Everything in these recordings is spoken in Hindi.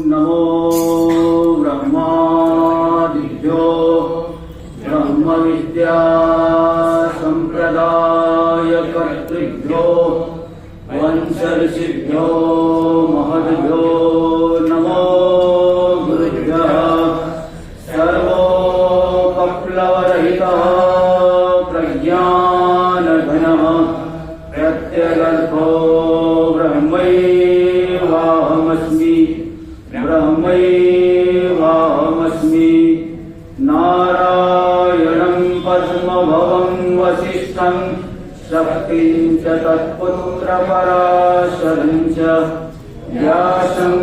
नमो ब्रह्मादिभ्यो ब्रह्मविद्या संप्रदाय कर्तृभ्यो वंशऋषिभ्यो महद्भ्यो नमो गुरुभ्यः। सर्वोपप्लवरहितः प्रज्ञानघनः प्रत्यगर्थो ब्रह्मैवाहमस्मि ब्रह्मैवाहमस्मि। नारायणं पद्मभवं वसिष्ठं शक्तिं च तत्पुत्रपराशरं च व्यासं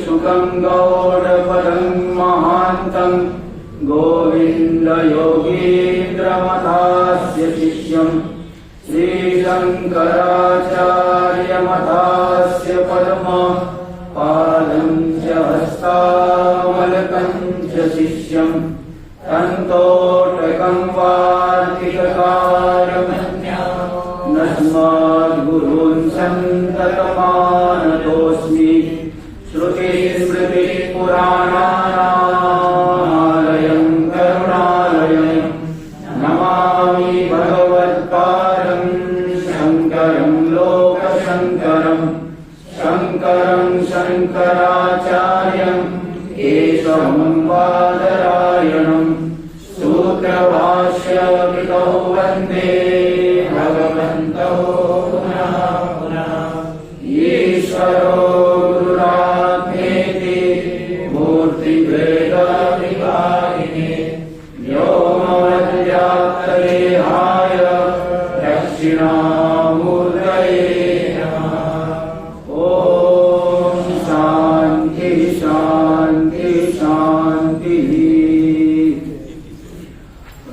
शुकं गौडपदं महान्तं गोविन्दयोगीन्द्रमथास्य शिष्यं श्रीशङ्कराचार्यमथास्य पद्मपादं च हस्तामलकं च शिष्यं तन्तोटकं वार्तिककारमन्यां नस्मद्गुरून् सन्ततमानतोऽस्मि। श्रुतिस्मृतिपुराणानामालयं करुणालयं नमामि भगवत्पादं शङ्करं लोकशङ्करं। शङ्करं शङ्कराचार्यं केशवं बादरायणं सूत्रभाष्यकृतौ वन्दे भगवन्तौ पुनः पुनः। ईश्वरो गुरुरात्मेति मूर्तिभेदविभागिने व्योमवद्व्याप्तदेहाय दक्षिणामूर्तये नमः। ॐ शान्ति शान्ति शान्तिः।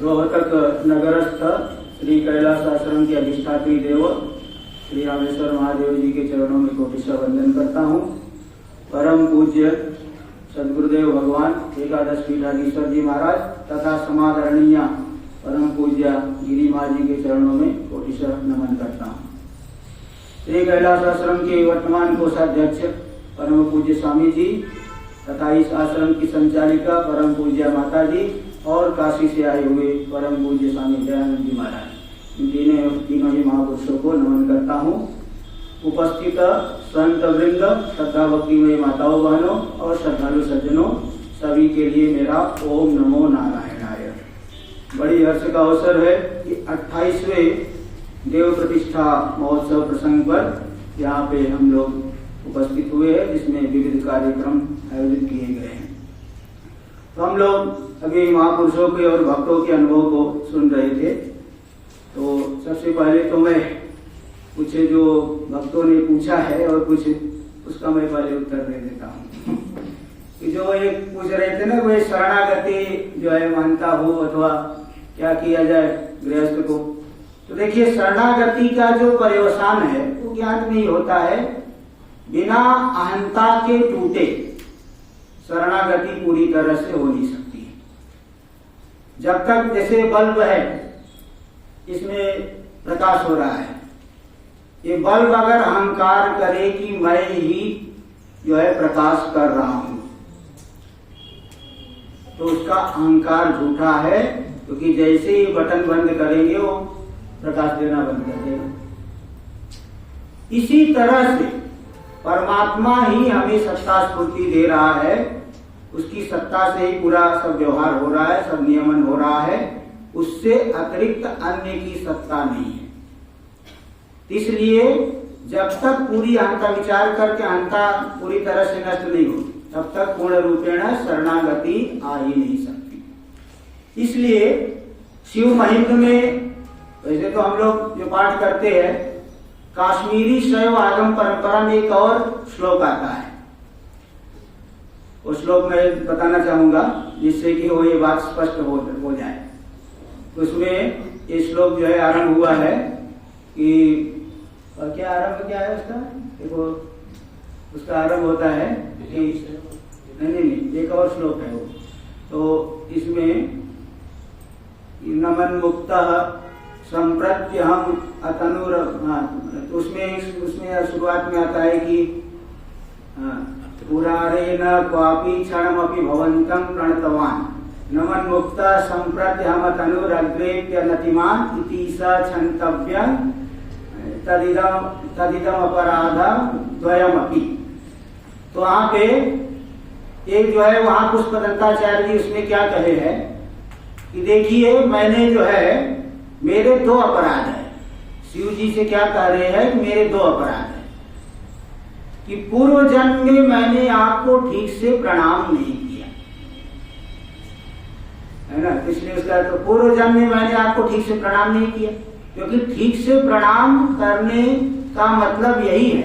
रोहतक नगरस्थ श्री कैलाश आश्रम के अधिष्ठात्री देव श्री रामेश्वर महादेव जी के चरणों में कोटिशः वंदन करता हूँ। परम पूज्य सद्गुरुदेव भगवान एकादश पीठाधीश्वर जी महाराज तथा समादरणीय परम पूज्य गिरी माँ जी के चरणों में कोटिशः नमन करता हूँ। श्री कैलाश आश्रम के वर्तमान कोषाध्यक्ष परम पूज्य स्वामी जी तथा इस आश्रम की संचालिका परम पूज्य माता जी और काशी से आए हुए परम पूज्य स्वामी दयानंद जी महाराज, इन तीनों ही महापुरुषों को नमन करता हूँ। उपस्थित संत वृंद, श्रद्धा भक्तिमय माताओं बहनों और श्रद्धालु सज्जनों, सभी के लिए मेरा ओम नमो नारायणाय। बड़ी हर्ष का अवसर है कि 28वें देव प्रतिष्ठा महोत्सव प्रसंग पर यहाँ पे हम लोग उपस्थित हुए हैं, जिसमें विविध कार्यक्रम आयोजित किए गए हैं। तो हम लोग अभी महापुरुषों के और भक्तों के अनुभव को सुन रहे थे। तो सबसे पहले तो मैं कुछ जो भक्तों ने पूछा है और कुछ उसका मैं पहले उत्तर दे देता हूँ कि जो ये पूछ रहे थे ना, वो शरणागति जो है मानता हो अथवा क्या किया जाए गृहस्थ को। तो देखिए, शरणागति का जो पर्यवसान है वो ज्ञात नहीं होता है। बिना अहंता के टूटे शरणागति पूरी तरह से हो नहीं सकती है। जब तक जैसे बल्ब है, इसमें प्रकाश हो रहा है, ये बल्ब अगर अहंकार करे कि मैं ही जो है प्रकाश कर रहा हूं, तो उसका अहंकार झूठा है, क्योंकि जैसे ही बटन बंद करेंगे वो प्रकाश देना बंद कर देगा। इसी तरह से परमात्मा ही हमें सत्ता स्फूर्ति दे रहा है, उसकी सत्ता से ही पूरा सब व्यवहार हो रहा है, सब नियमन हो रहा है, उससे अतिरिक्त अन्य की सत्ता नहीं है। इसलिए जब तक पूरी अहंता विचार करके अहंता पूरी तरह से नष्ट नहीं हो, तब तक पूर्ण रूपेण शरणागति आ ही नहीं सकती। इसलिए शिव महिम्न में वैसे तो हम लोग जो पाठ करते हैं, काश्मीरी शैव आगम परंपरा में एक और श्लोक आता है। वो श्लोक मैं बताना चाहूंगा जिससे कि वो ये बात स्पष्ट हो जाए। उसमें ये श्लोक जो है आरंभ हुआ है कि, और क्या आरंभ क्या है उसका, देखो उसका आरंभ होता है कि नहीं एक और श्लोक है वो। तो इसमें नमन मुक्तः संप्रत्यहम अतनुर, तो उसमें शुरुआत में आता है कि पुरारेण क्वापि क्षणमपि भवन्तं प्रणतवान् नमन मुक्ता संप्रत्यहमतनुरग्रेप्यनतिमान् इति स क्षन्तव्यं तदिदम अपराध द्वयमपि। तो वहां पे एक जो है वहां पुष्पदत्ताचार्य जी उसमें क्या कहे हैं कि देखिए मैंने जो है मेरे दो अपराध है। शिव जी से क्या कह रहे हैं, मेरे दो अपराध है कि पूर्व जन्म में मैंने आपको ठीक से प्रणाम नहीं किया है ना, इसलिए उसका तो पूर्व जन्म में मैंने आपको ठीक से प्रणाम नहीं किया, क्योंकि ठीक से प्रणाम करने का मतलब यही है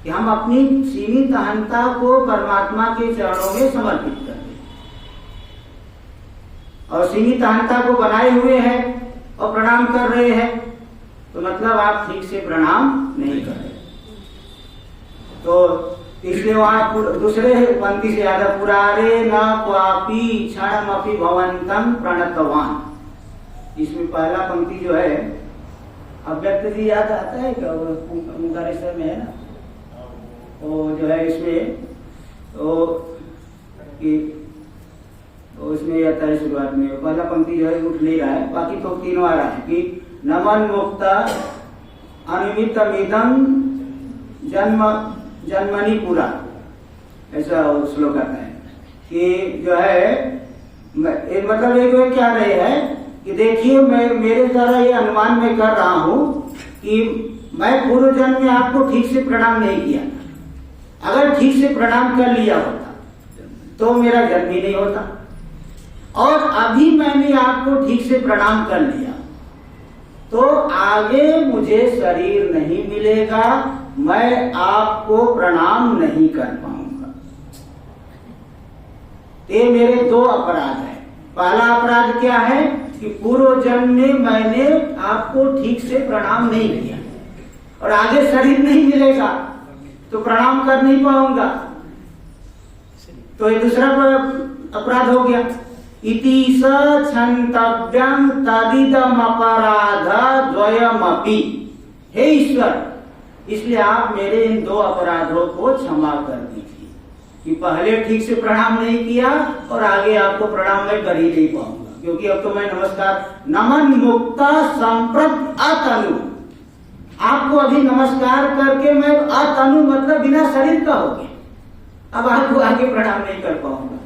कि हम अपनी सीमित अहंता को परमात्मा के चरणों में समर्पित कर दें और सीमित अहंता को बनाए हुए हैं और प्रणाम कर रहे हैं, तो मतलब आप ठीक से प्रणाम नहीं कर रहे। तो इसलिए वहां दूसरे पंक्ति से याद है, पुरारे न क्वापि क्षणमपि भवन्तं प्रणतवान्। इसमें पहला पंक्ति जो है अव्यक्त जी याद आता है क्या, ओंकारेश्वर में है ना, वो जो है इसमें तो इसमें आता है शुरुआत में पहला पंक्ति जो है उठ नहीं रहा है, बाकी तो तीनों आ रहा है कि नमन मुक्ता अनिमितमिदं जन्मनि पुरा, ऐसा श्लोक आता है कि जो है मतलब एक क्या रहे है कि देखिए मैं मेरे द्वारा ये अनुमान मैं कर रहा हूं कि मैं पूर्व जन्म में आपको ठीक से प्रणाम नहीं किया था। अगर ठीक से प्रणाम कर लिया होता तो मेरा जन्म ही नहीं होता, और अभी मैंने आपको ठीक से प्रणाम कर लिया तो आगे मुझे शरीर नहीं मिलेगा, मैं आपको प्रणाम नहीं कर पाऊंगा। ये मेरे दो अपराध है। पहला अपराध क्या है कि पूर्व जन्म में मैंने आपको ठीक से प्रणाम नहीं किया और आगे शरीर नहीं मिलेगा तो प्रणाम कर नहीं पाऊंगा, तो ये दूसरा अपराध हो गया। इति स क्षन्तव्यं तदिदम अपराध द्वयमपि। हे ईश्वर, इसलिए आप मेरे इन दो अपराधों को क्षमा कर दीजिए कि पहले ठीक से प्रणाम नहीं किया और आगे आपको प्रणाम मैं कर ही नहीं पाऊंगा, क्योंकि अब तो मैं नमस्कार नमन मुक्ता संप्रत अतनु, आपको अभी नमस्कार करके मैं अतनु मतलब बिना शरीर का हो गया, अब आपको आगे प्रणाम नहीं कर पाऊंगा।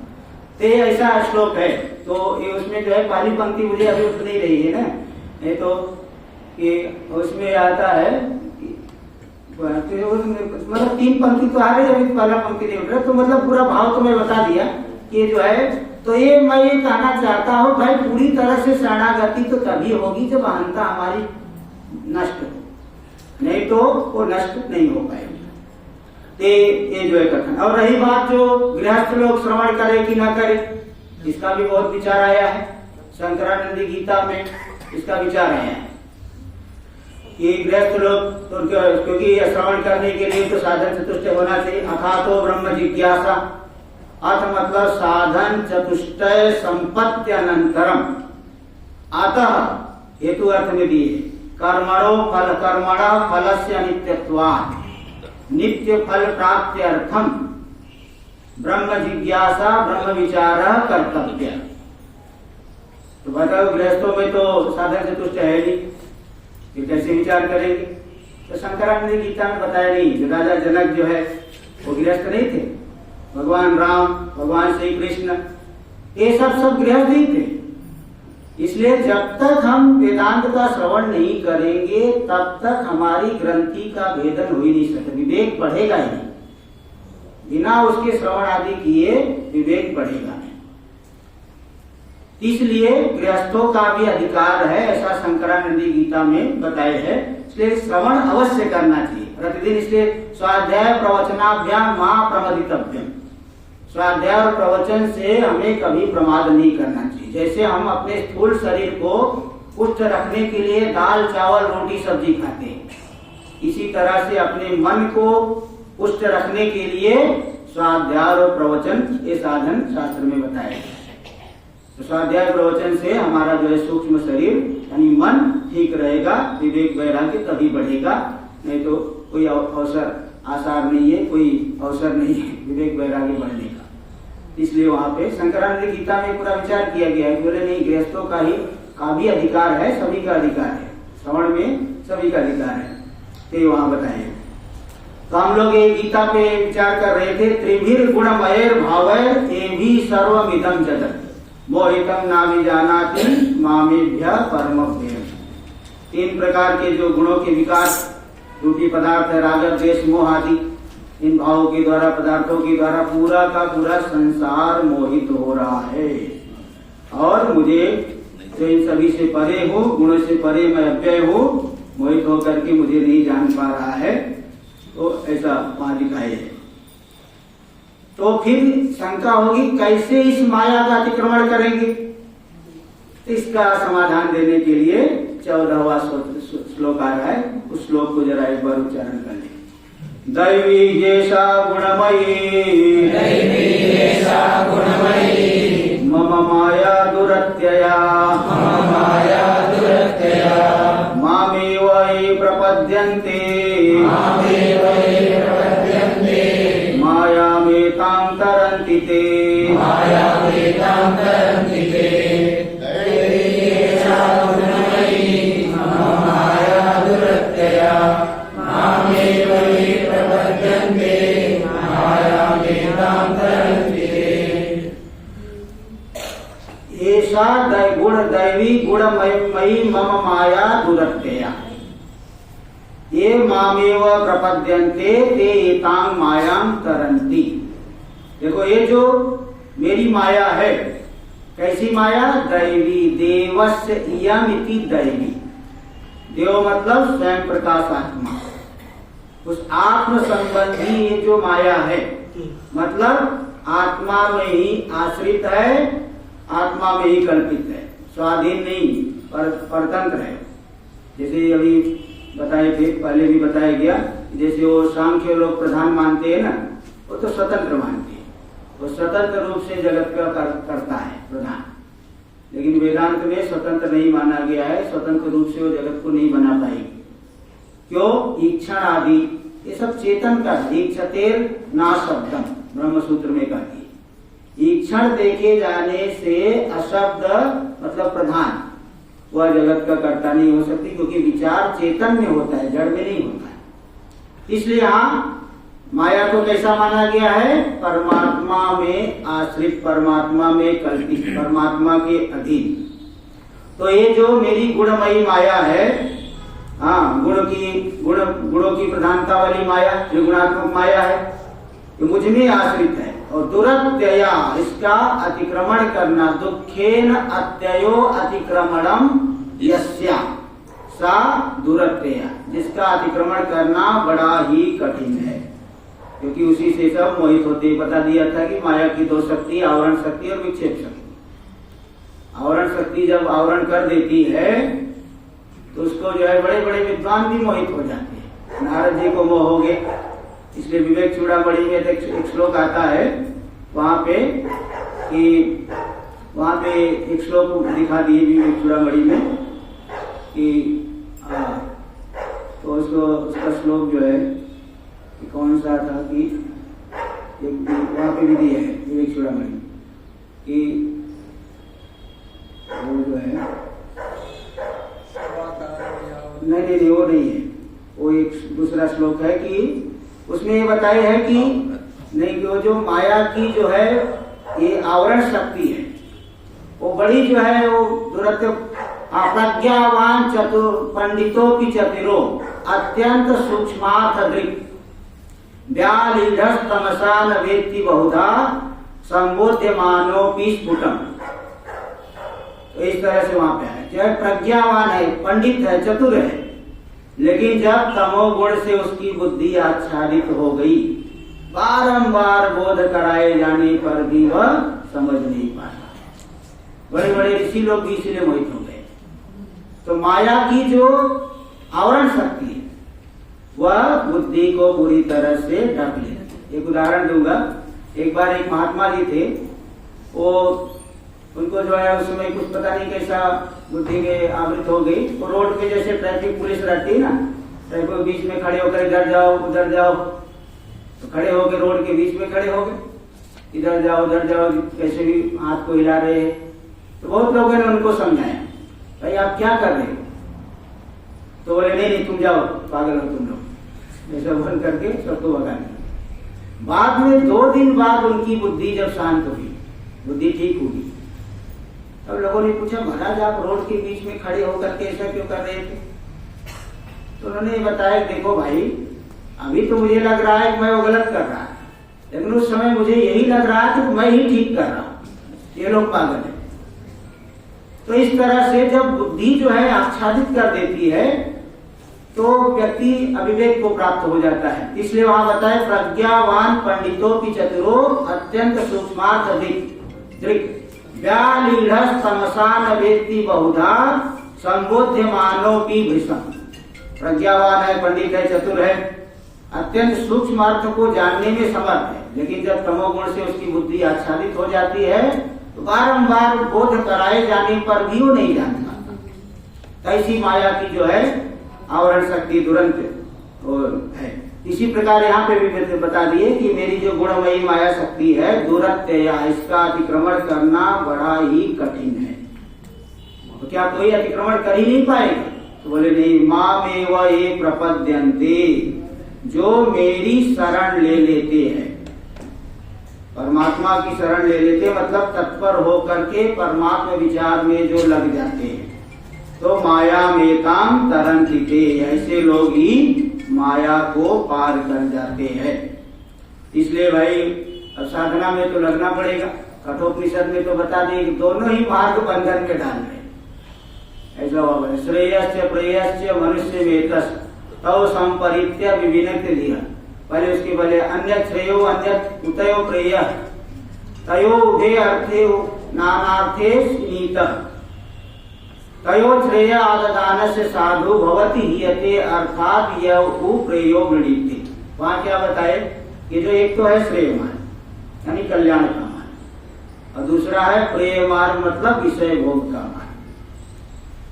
तो ऐसा श्लोक है। तो ये उसमें जो है पहली पंक्ति मुझे अभी उठ नहीं रही है ना, नहीं तो ये उसमें आता है मतलब तीन पंक्ति तो आ रही है, अभी पहला पंक्ति नहीं उठ रहा, तो मतलब पूरा भाव तो मैं बता दिया कि जो है। तो ये मैं ये कहना चाहता हूँ भाई, पूरी तरह से शरणागति तो तभी होगी जब अहंता हमारी नष्ट हो, नहीं तो वो नष्ट नहीं हो पाएगी। ये जो है कथन। और रही बात जो गृहस्थ लोग श्रवण करे कि न करे, इसका भी बहुत विचार आया है। शंकरानंद गीता में इसका विचार आया है कि गृहस्थ लोग तो क्योंकि श्रवण करने के लिए तो साधन चतुष्टय होना चाहिए। अथातो ब्रह्म जिज्ञासा, अथ मतलब साधन चतुष्टय संपत्त्यनंतरम, अतः हेतु अर्थ में दिए कर्मणो फल कर्मणा फलस्य नित्यत्वात् नित्य फल प्राप्त्यर्थम ब्रह्म जिज्ञासा ब्रह्म विचार कर्तव्य। तो बताओ गृहस्थों में तो साधन चतुष्टय है नहीं, ये कैसे विचार करेंगे? तो शंकरानंद गीता में बताया नहीं, जो राजा जनक जो है वो गृहस्थ नहीं थे, भगवान राम भगवान श्री कृष्ण ये सब गृहस्थ ही थे। इसलिए जब तक हम वेदांत का श्रवण नहीं करेंगे तब तक हमारी ग्रंथि का भेदन हो ही नहीं सकता, विवेक बढ़ेगा ही नहीं। बिना उसके श्रवण आदि किए विवेक बढ़ेगा नहीं। इसलिए गृहस्थों का भी अधिकार है, ऐसा शंकरानंदी गीता में बताया है। इसलिए श्रवण अवश्य करना चाहिए प्रतिदिन। इसलिए स्वाध्याय प्रवचनाभ्याम मां प्रमदितव्यम, स्वाध्याय और प्रवचन से हमें कभी प्रमाद नहीं करना चाहिए। जैसे हम अपने स्थूल शरीर को पुष्ट रखने के लिए दाल चावल रोटी सब्जी खाते हैं, इसी तरह से अपने मन को पुष्ट रखने के लिए स्वाध्याय और प्रवचन ये साधन शास्त्र में बताया है। तो स्वाध्याय प्रवचन से हमारा जो है सूक्ष्म शरीर यानी मन ठीक रहेगा, विवेक वैराग्य तभी बढ़ेगा, नहीं तो कोई अवसर आसार नहीं है, कोई अवसर नहीं है विवेक वैराग्य बढ़ने का। इसलिए वहां पे शंकरानंद गीता में पूरा विचार किया गया है। बोले नहीं, गृहस्थों का भी अधिकार है, सभी का अधिकार है, श्रवण में सभी का अधिकार है, तो वहां बताए। तो हम लोग ये गीता पे विचार कर रहे थे। त्रिभिर गुणमयर भावैर एभि सर्वमिदं जगत् मोहितम नाभिजानाति मामेभ्य परमभ्यः। 3 प्रकार के जो गुणों के विकास रूपी पदार्थ है, राग द्वेष मोह आदि, इन भावों के द्वारा, पदार्थों के द्वारा पूरा का पूरा संसार मोहित हो रहा है। और मुझे जो इन सभी से परे हो, गुणों से परे मैं अव्यय हो, मोहित होकर के मुझे नहीं जान पा रहा है। तो ऐसा वहां दिखाई है। तो फिर शंका होगी कैसे इस माया का अतिक्रमण करेंगे। तो इसका समाधान देने के लिए 14वां श्लोक आ रहा है। उस श्लोक को जरा एक बार उच्चारण कर लें। दैवी येषा गुणमयी मम माया दुरत्यया मामेव ये प्रपद्यन्ते मायामेतां तरन्ति ते। गुण दैवी गुणमयी मम माया दुरत्यया ये मामेव प्रपद्यन्ते ते एतां मायां तरन्ति। देखो ये जो मेरी माया है, कैसी माया? दैवी, देवस्य इयम् इति दैवी। देव मतलब स्वयं प्रकाश आत्मा। उस आत्म संबंधी ये जो माया है, मतलब आत्मा में ही आश्रित है, आत्मा में ही कल्पित है, स्वाधीन नहीं, परतंत्र है। जैसे अभी बताए थे, पहले भी बताया गया, जैसे वो सांख्य लोग प्रधान मानते हैं ना, वो तो स्वतंत्र मानते हैं, वो स्वतंत्र रूप से जगत का करता है प्रधान। लेकिन वेदांत में स्वतंत्र नहीं माना गया है, स्वतंत्र रूप से वो जगत को नहीं बना पाएगी। क्यों? ईक्षण आदि ये सब चेतन का, ईक्षतेर ना शब्दम ब्रह्म सूत्र में कहती है। ईक्षण देखे जाने से अशब्द मतलब प्रधान, वह जगत का कर्ता नहीं हो सकती, क्योंकि विचार चेतन में होता है, जड़ में नहीं होता है। इसलिए यहाँ माया को कैसा माना गया है? परमात्मा में आश्रित, परमात्मा में कल्पित, परमात्मा के अधीन। तो ये जो मेरी गुणमयी माया है, हाँ, गुणों की प्रधानता वाली माया, त्रिगुणात्मक माया है, ये मुझ में आश्रित है। और दुरत्यया, इसका अतिक्रमण करना, दुखेन अत्ययो अतिक्रमणम यस्या सा दुरत्यया, जिसका अतिक्रमण करना बड़ा ही कठिन है, क्योंकि उसी से सब मोहित होते। बता दिया था कि माया की 2 शक्ति, आवरण शक्ति और विक्षेप शक्ति। आवरण शक्ति जब आवरण कर देती है तो उसको जो है बड़े बड़े विद्वान भी मोहित हो जाते हैं। नारद जी को मोह हो गए, इसलिए विवेक चूड़ामणि में एक श्लोक आता है, वहां पे एक श्लोक दिखा दिए विवेक चूड़ामणि में कि तो उसका श्लोक जो है कि कौन सा था कि वहां पे भी दिया है विवेक चूड़ामणि कि वो जो है नहीं वो नहीं है, वो एक दूसरा श्लोक है कि उसमें ये बताया है कि नहीं, कि वो जो माया की जो है ये आवरण शक्ति है, वो बड़ी जो है वो दुरत्य अप्रज्ञावान चतुर पंडितों की चतुरो अत्यंत सूक्ष्मार्थ दृक् व्यालीढ़ तमसा न वेत्ति बहुधा संबोध्यमानोपि स्फुटम। तो इस तरह से वहां पे है, चाहे प्रज्ञावान है, पंडित है, चतुर है, लेकिन जब तमोगुण से उसकी बुद्धि आच्छादित हो गई, बारंबार बोध कराए जाने पर भी वह समझ नहीं पाता। बड़े बड़े ऋषि लोग भी इसलिए मोहित हो गए। तो माया की जो आवरण शक्ति है वह बुद्धि को बुरी तरह से ढक लेती। एक उदाहरण दूंगा। एक बार एक महात्मा जी थे, वो उनको जो है उसमें कुछ पता नहीं कैसा बुद्धि के आवृत हो गई। तो रोड पे जैसे ट्रैफिक पुलिस रहती है ना, ट्रैफिक बीच में खड़े होकर इधर जाओ उधर जाओ, तो खड़े हो गए, रोड के बीच में खड़े हो गए, इधर जाओ उधर जाओ, कैसे भी हाथ को हिला रहे हैं। तो बहुत लोगों ने उनको समझाया, भाई आप क्या कर रहे हो? तो बोले नहीं नहीं तुम जाओ, पागल हो तुम लोग, ऐसा बंद करके सबको भगा दिया। बाद में 2 दिन बाद उनकी बुद्धि जब शांत हुई, बुद्धि ठीक हुई, तब लोगों ने पूछा महाराज आप रोड के बीच में खड़े होकर के ऐसा क्यों कर रहे थे? तो उन्होंने बताया देखो भाई, अभी तो मुझे लग रहा है कि मैं वो गलत कर रहा है, लेकिन उस समय मुझे यही लग रहा है कि मैं ही ठीक कर रहा हूं, ये लोग पागल है। तो इस तरह से जब बुद्धि जो है आच्छादित कर देती है तो व्यक्ति अविवेक को प्राप्त हो जाता है। इसलिए वहां बताए प्रज्ञावान पंडितों की चतुरो अत्यंत सूक्ष्मार्थ दृक् व्यालीढ़ समसान वेत्ति बहुधा संबोध्यमानो की भीषम। प्रज्ञावान है, पंडित है, चतुर है, अत्यंत सूक्ष्म अर्थ को जानने में समर्थ है, लेकिन जब तमोगुण से उसकी बुद्धि आच्छादित हो जाती है तो बारंबार बोध कराए जाने पर भी वो नहीं जान पाता। ऐसी माया की जो है आवरण शक्ति तुरंत है। इसी प्रकार यहाँ पे भी बता दिए कि मेरी जो गुणमयी माया शक्ति है दुरत्य, या इसका अतिक्रमण करना बड़ा ही कठिन है। तो क्या कोई अतिक्रमण कर ही नहीं पाएगा? तो बोले नहीं, मामेव ये प्रपद्यन्ते, जो मेरी शरण ले लेते हैं, परमात्मा की शरण ले लेते मतलब तत्पर होकर के परमात्मा विचार में जो लग जाते हैं, तो माया में काम तरंतिते, ऐसे लोग ही माया को पार कर जाते हैं। इसलिए भाई अब साधना में तो लगना पड़ेगा। कठोपनिषद में तो बता दें कि दोनों ही मार्ग बंधन के डाल रहे। ऐसा होगा श्रेयस्य प्रेयस्य मनुष्य वेतस तव संपरित्य विविनक्त दिया। पहले उसके पहले अन्य श्रेयो अन्य उतयो प्रेय तयो उभे अर्थे नानार्थे नीत तयो श्रेय आदान से साधु भवति हियते अर्थात यह प्रेयो गृणीते। वहां क्या बताए कि जो एक तो है श्रेय मार्ग यानी कल्याण का मार्ग, और दूसरा है प्रेय मार्ग मतलब विषय भोग का मार्ग।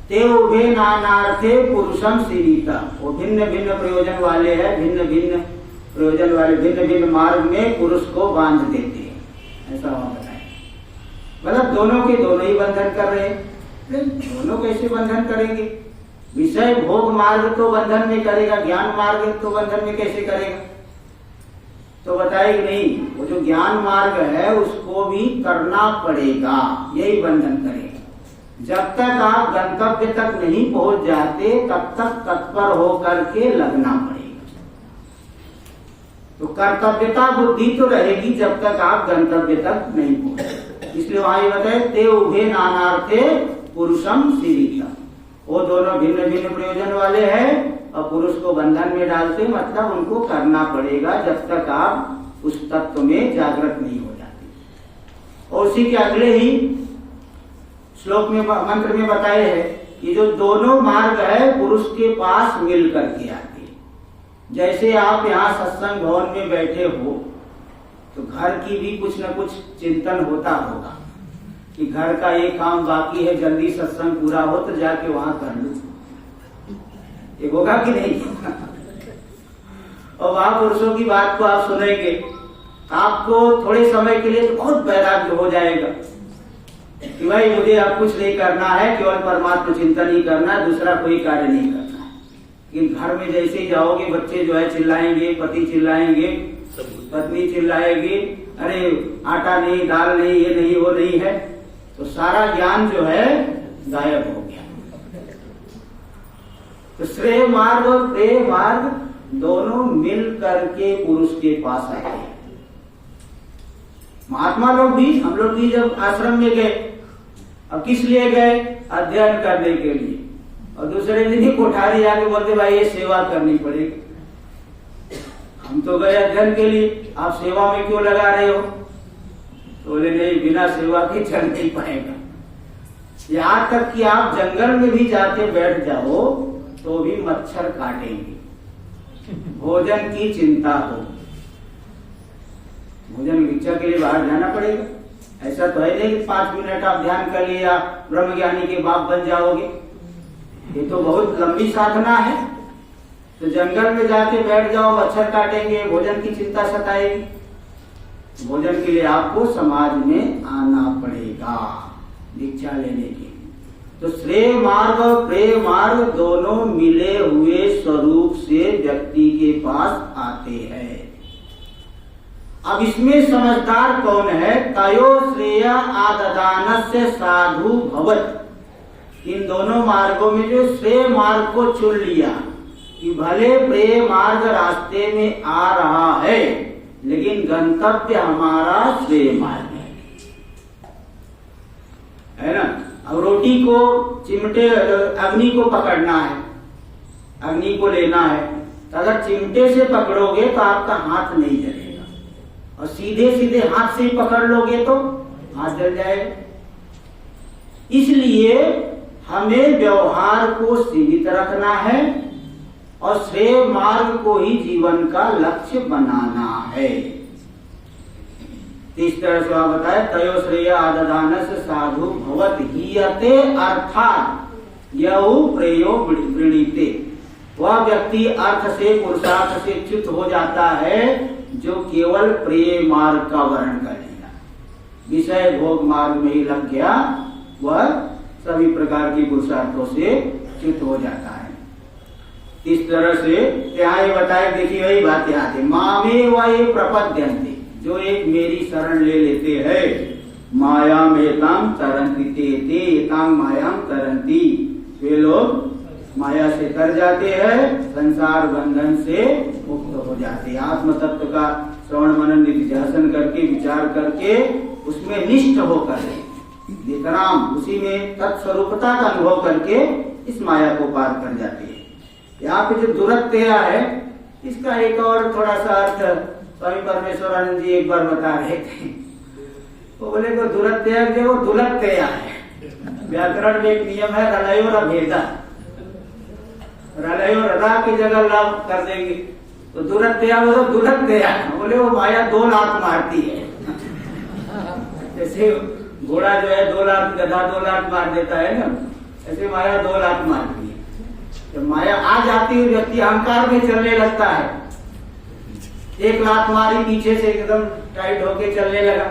ते उभे नानार्थे पुरुषम सीरीता, वो भिन्न भिन्न प्रयोजन वाले है, भिन्न भिन्न प्रयोजन वाले भिन्न भिन्न मार्ग में पुरुष को बांध देते हैं। ऐसा वहां बताए, मतलब दोनों के दोनों ही बंधन कर रहे हैं। दोनों कैसे बंधन करेंगे? विषय भोग मार्ग तो बंधन में करेगा, ज्ञान मार्ग तो बंधन में कैसे करेगा? तो बताएगी नहीं, वो जो ज्ञान मार्ग है उसको भी करना पड़ेगा, यही बंधन करेगा। जब तक आप गंतव्य तक नहीं पहुंच जाते तब तक तत्पर होकर के लगना पड़ेगा। तो कर्तव्यता बुद्धि तो रहेगी जब तक आप गंतव्य तक नहीं पहुंचे। इसलिए वहां बताए ते उभे नानार्थे पुरुषम सीरीता, वो दोनों भिन्न भिन्न प्रयोजन वाले हैं और पुरुष को बंधन में डालते, मतलब उनको करना पड़ेगा जब तक आप उस तत्व में जागृत नहीं हो जाते। और उसी के अगले ही श्लोक में मंत्र में बताए हैं कि जो दोनों मार्ग है पुरुष के पास मिल करके आते हैं। जैसे आप यहाँ सत्संग भवन में बैठे हो तो घर की भी कुछ न कुछ चिंतन होता होगा कि घर का ये काम बाकी है, जल्दी सत्संग पूरा हो तो जाके वहां कर लूं, ये होगा कि नहीं? और वहां पुरुषों की बात को आप सुनेंगे, आपको थोड़े समय के लिए तो बहुत वैराग्य हो जाएगा कि भाई मुझे अब कुछ नहीं करना है, केवल परमात्मा चिंतन ही करना है, दूसरा कोई कार्य नहीं करना है। लेकिन घर में जैसे ही जाओगे बच्चे जो है चिल्लाएंगे, पति चिल्लाएंगे, पत्नी चिल्लाएगी, अरे आटा नहीं, दाल नहीं, ये नहीं, वो नहीं है, तो सारा ज्ञान जो है गायब हो गया। तो श्रेय मार्ग और प्रेय मार्ग दोनों मिल करके पुरुष के पास आए हैं। महात्मा लोग भी, हम लोग भी जब आश्रम में गए, अब किस लिए गए? अध्ययन करने के लिए। और दूसरे दिन ही कोठारी आके बोलते भाई ये सेवा करनी पड़ेगी। हम तो गए अध्ययन के लिए, आप सेवा में क्यों लगा रहे हो? तो बोले नहीं, बिना सेवा के चल नहीं पाएगा। यहाँ तक कि आप जंगल में भी जाके बैठ जाओ तो भी मच्छर काटेंगे, भोजन की चिंता हो, भोजन भिक्षा के लिए बाहर जाना पड़ेगा। ऐसा तो है नहीं कि 5 मिनट आप ध्यान कर लिया ब्रह्म ज्ञानी के बाप बन जाओगे। ये तो बहुत लंबी साधना है। तो जंगल में जाके बैठ जाओ, मच्छर काटेंगे, भोजन की चिंता सताएगी। भोजन के लिए आपको समाज में आना पड़ेगा दीक्षा लेने के लिए। तो श्रेय मार्ग और प्रेय मार्ग दोनों मिले हुए स्वरूप से व्यक्ति के पास आते हैं। अब इसमें समझदार कौन है? तयो श्रेय आददानस्य साधु भवत। इन दोनों मार्गों में जो श्रेय मार्ग को चुन लिया कि भले प्रेय मार्ग रास्ते में आ रहा है लेकिन गंतव्य हमारा श्रेय मार्ग है ना। अब रोटी को चिमटे, अग्नि को पकड़ना है, अग्नि को लेना है, तो अगर चिमटे से पकड़ोगे तो आपका हाथ नहीं जलेगा, और सीधे सीधे हाथ से ही पकड़ लोगे तो हाथ जल जाएगा। इसलिए हमें व्यवहार को सीमित रखना है और श्रेय मार्ग को ही जीवन का लक्ष्य बनाना है। इस तरह से आप बताए तयो श्रेय आददानस साधु भवत हीयते अर्थात यऊ प्रेयो वृणीते। वह व्यक्ति अर्थ से पुरुषार्थ से च्युत हो जाता है जो केवल प्रेय मार्ग का वर्ण कर लिया, विषय भोग मार्ग में ही लग गया, वह सभी प्रकार की पुरुषार्थों से च्युत हो जाता है। इस तरह से यहाँ ये बताए, देखिए वही बात यहाँ आती, मामे वही प्रपद्यन्ते, जो एक मेरी शरण ले लेते हैं, माया मेताम तरंती ते एताम मायाम तरंती, वे लोग माया से तर जाते हैं, संसार बंधन से मुक्त हो जाते हैं। आत्म तत्व का श्रवण मनन निधिध्यासन करके विचार करके उसमें निष्ठ होकर वितराम उसी में तत्स्वरूपता का अनुभव करके इस माया को पार कर जाते हैं। यहाँ पे जो दुरत्यया है इसका एक और थोड़ा सा अर्थ स्वामी परमेश्वरानंद जी एक बार बता रहे थे। वो बोले को दुरत्यया जो दुलत्यया है, व्याकरण में एक नियम है रलयो रभेदा, रलयो रदा की जगह लाभ कर देंगे तो दुरत्यया बोलो दुलत्यया, बोले वो माया दो लात मारती है। जैसे घोड़ा जो है 2 लात, गधा 2 लात मार देता है ना, ऐसे माया 2 लात मारती है। जब माया आ जाती है व्यक्ति अहंकार में चलने लगता है, 1 लात मारी पीछे से एकदम टाइट होके चलने लगा,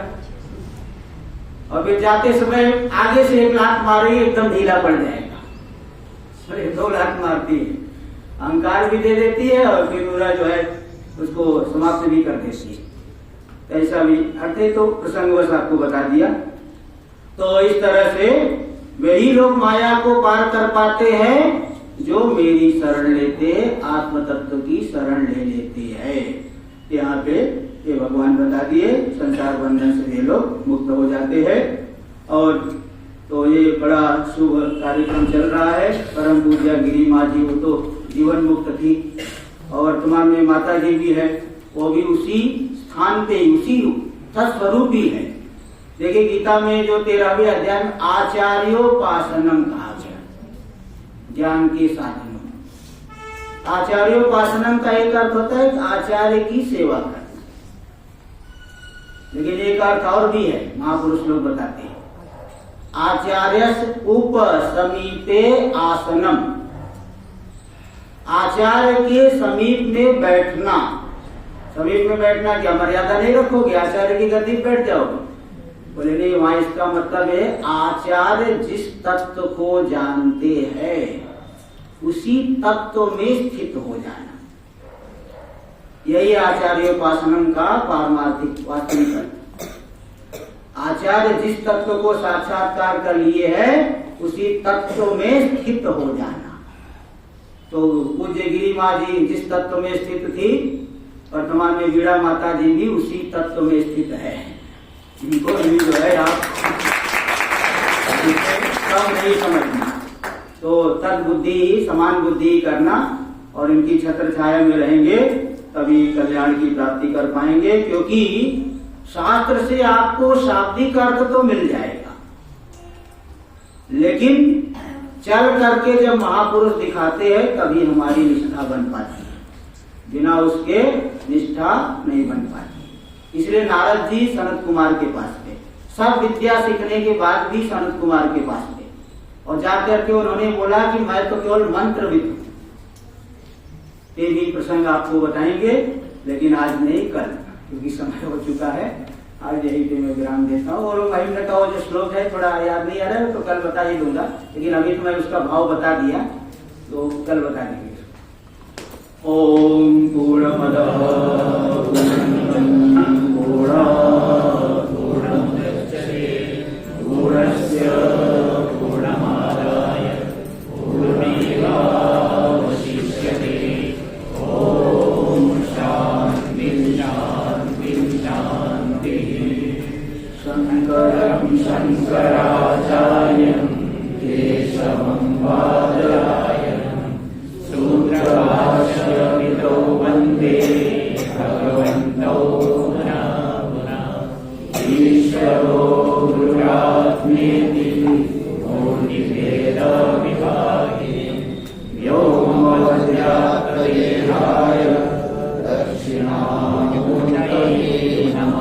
और फिर जाते समय आगे से 1 लात मारी एकदम ढीला पड़ जाएगा। 2 लात मारती है, अहंकार भी दे देती है और फिर पूरा जो है उसको समाप्त भी कर देती है। ऐसा भी अर्थ है, तो प्रसंगवश आपको बता दिया। तो इस तरह से वही लोग माया को पार कर पाते हैं जो मेरी शरण लेते, आत्म तत्व की शरण ले लेते हैं। यहाँ पे ये भगवान बता दिए, संसार बंधन से ये लोग मुक्त हो जाते हैं। और तो ये बड़ा शुभ कार्यक्रम चल रहा है। परम पूज्य गिरी माँ जी, वो तो जीवन मुक्त थी, और वर्तमान में माता जी भी है, वो भी उसी स्थान पे उसी तत्स्वरूप ही है। देखिए गीता में जो 13वें अध्याय में आचार्योपासनम कहा गया, ज्ञान के साधनों। आचार्योपासनम का एक अर्थ होता है आचार्य की सेवा करना, लेकिन एक अर्थ और भी है, महापुरुष लोग बताते हैं, आचार्य उप समीपे आसनम, आचार्य के समीप में बैठना। समीप में बैठना क्या, मर्यादा नहीं रखोगे, आचार्य की गद्दी पे बैठ जाओगे? बोले नहीं, वहां इसका मतलब है आचार्य जिस तत्व को जानते हैं उसी तत्व में स्थित हो जाना। यही आचार्योपासनम का पारमार्थिक वास्तविक अर्थ। आचार्य जिस तत्व को साक्षात्कार कर लिए है उसी तत्व में स्थित हो जाना। तो पूज्य गिरी माँ जी जिस तत्व में स्थित थी, वर्तमान में वीणा माता जी भी उसी तत्व में स्थित है। इनको भी जो है आप कम नहीं समझना, तो तद बुद्धि ही समान बुद्धि ही करना, और इनकी छत्र छाया में रहेंगे तभी कल्याण की प्राप्ति कर पाएंगे। क्योंकि शास्त्र से आपको शाब्दिक अर्थ तो मिल जाएगा, लेकिन चल करके जब महापुरुष दिखाते हैं तभी हमारी निष्ठा बन पाती है, बिना उसके निष्ठा नहीं बन पाती। इसलिए नारद जी सनत कुमार के पास गए, सब विद्या सीखने के बाद भी सनत कुमार के पास गए, और जाकर के उन्होंने बोला कि मैं तो केवल मंत्रविद हूं, ये भी प्रसंग आपको बताएंगे, लेकिन आज नहीं कल, क्योंकि समय हो चुका है। आज यही पे मैं विराम देता हूँ। और महिमा का वो जो श्लोक है थोड़ा याद नहीं आ रहा है, तो कल बता ही दूंगा, लेकिन अभी तो मैं उसका भाव बता दिया, तो कल बता देंगे। ओम पूर्णमदः पूर्णमुदच्यते पूर्णस्य पूर्णमादाय पूर्णमेवावशिष्यते। ओम शान्ति शान्ति शान्तिः। शंकरं शंकराचार्यं केशवं बादरायणं सूत्रभाष्यविदौ वन्दे भगवन्तौ पुनः पुनः। ईश्वरो गुरुरात्मेति मूर्तिभेदविभागे व्योमवद्व्याप्तदेहाय दक्षिणामूर्तये नमः।